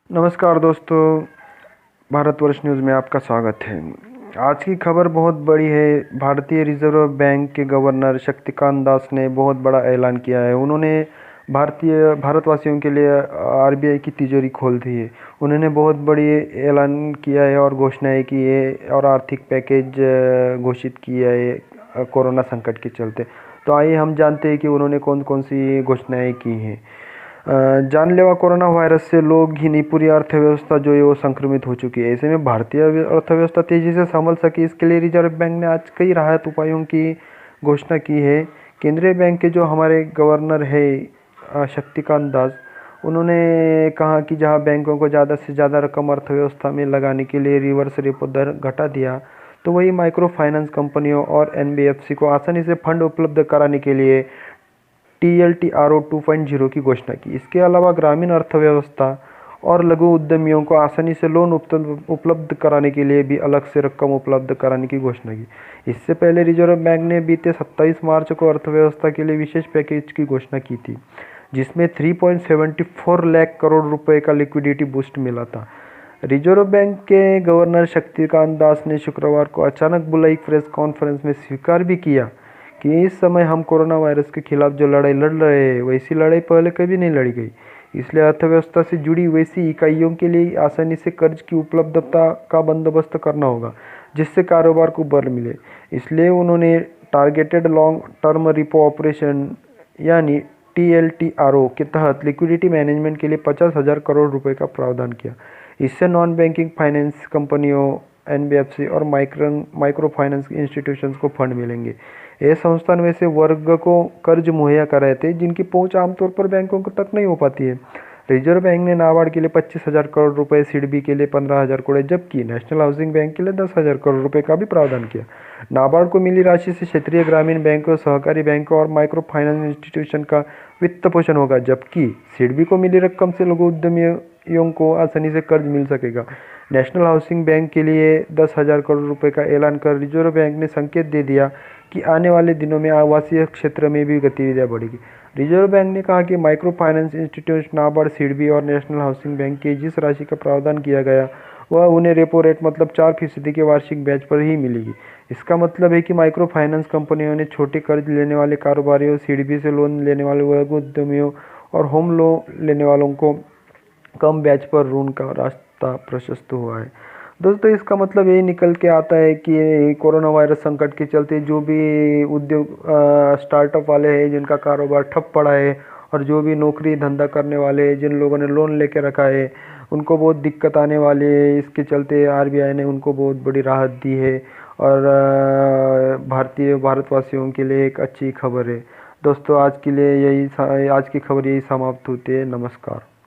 नमस्कार दोस्तों, भारतवर्ष न्यूज़ में आपका स्वागत है। आज की खबर बहुत बड़ी है। भारतीय रिजर्व बैंक के गवर्नर शक्तिकांत दास ने बहुत बड़ा ऐलान किया है। उन्होंने भारतवासियों के लिए आरबीआई की तिजोरी खोल दी है। उन्होंने बहुत बड़ी ऐलान किया है और घोषणाएं की है और आर्थिक पैकेज घोषित किया है कोरोना संकट के चलते। तो आइए हम जानते हैं कि उन्होंने कौन कौन सी घोषणाएं की हैं। जानलेवा कोरोना वायरस से लोग ही नहीं, पूरी अर्थव्यवस्था जो है वो संक्रमित हो चुकी है। ऐसे में भारतीय अर्थव्यवस्था तेजी से संभल सके, इसके लिए रिजर्व बैंक ने आज कई राहत उपायों की घोषणा की है। केंद्रीय बैंक के जो हमारे गवर्नर है शक्तिकांत दास, उन्होंने कहा कि जहां बैंकों को ज़्यादा से ज़्यादा रकम अर्थव्यवस्था में लगाने के लिए रिवर्स रेपो दर घटा दिया, तो वही माइक्रो फाइनेंस कंपनियों और एनबीएफसी को आसानी से फंड उपलब्ध कराने के लिए TLTRO 2.0 की घोषणा की। इसके अलावा ग्रामीण अर्थव्यवस्था और लघु उद्यमियों को आसानी से लोन उपलब्ध कराने के लिए भी अलग से रकम उपलब्ध कराने की घोषणा की। इससे पहले रिजर्व बैंक ने बीते 27 मार्च को अर्थव्यवस्था के लिए विशेष पैकेज की घोषणा की थी, जिसमें 3.74 लाख करोड़ रुपए का लिक्विडिटी बूस्ट मिला था। रिजर्व बैंक के गवर्नर शक्तिकांत दास ने शुक्रवार को अचानक बुलाई प्रेस कॉन्फ्रेंस में स्वीकार भी किया कि इस समय हम कोरोना वायरस के खिलाफ जो लड़ाई लड़ रहे हैं, वैसी लड़ाई पहले कभी नहीं लड़ी गई। इसलिए अर्थव्यवस्था से जुड़ी वैसी इकाइयों के लिए आसानी से कर्ज की उपलब्धता का बंदोबस्त करना होगा, जिससे कारोबार को बल मिले। इसलिए उन्होंने targeted long term repo operation यानी TLTRO के तहत लिक्विडिटी मैनेजमेंट के लिए 50,000 करोड़ रुपए का प्रावधान किया। इससे नॉन बैंकिंग फाइनेंस कंपनियों, एनबीएफसी और माइक्रो फाइनेंस इंस्टीट्यूशंस को फंड मिलेंगे। ये संस्थान वैसे वर्ग को कर्ज मुहैया कराते हैं जिनकी पहुंच आमतौर पर बैंकों तक नहीं हो पाती है। रिजर्व बैंक ने नाबार्ड के लिए 25,000 करोड़ रुपए, सिडबी के लिए 15,000 करोड़, जबकि नेशनल हाउसिंग बैंक के लिए 10,000 करोड़ रुपए का भी प्रावधान किया। नाबार्ड को मिली राशि से क्षेत्रीय ग्रामीण बैंकों, सहकारी बैंकों और माइक्रो फाइनेंस इंस्टीट्यूशन का वित्त पोषण होगा, जबकि सिडबी को मिली रकम से लघु उद्यमियों को आसानी से कर्ज मिल सकेगा। नेशनल हाउसिंग बैंक के लिए 10,000 करोड़ रुपए का ऐलान कर रिजर्व बैंक ने संकेत दे दिया कि आने वाले दिनों में आवासीय क्षेत्र में भी गतिविधियां बढ़ेगी। रिजर्व बैंक ने कहा कि micro finance institute, NABARD, SIDBI और नेशनल हाउसिंग बैंक के जिस राशि का प्रावधान किया गया वह उन्हें रेपो रेट मतलब 4% के वार्षिक ब्याज पर ही मिलेगी। इसका मतलब है कि माइक्रो फाइनेंस कंपनियों ने छोटे कर्ज लेने वाले कारोबारियों, सिडबी से लोन लेने वाले लघु उद्यमियों और होम लोन लेने वालों को कम ब्याज पर ऋण का रास्ता प्रशस्त हुआ है। दोस्तों, इसका मतलब यही निकल के आता है कि कोरोना वायरस संकट के चलते जो भी उद्योग स्टार्टअप वाले हैं जिनका कारोबार ठप पड़ा है, और जो भी नौकरी धंधा करने वाले जिन लोगों ने लोन लेके रखा है, उनको बहुत दिक्कत आने वाली है। इसके चलते आरबीआई ने उनको बहुत बड़ी राहत दी है और भारतवासियों के लिए एक अच्छी खबर है। दोस्तों, आज की खबर यही समाप्त होती है। नमस्कार।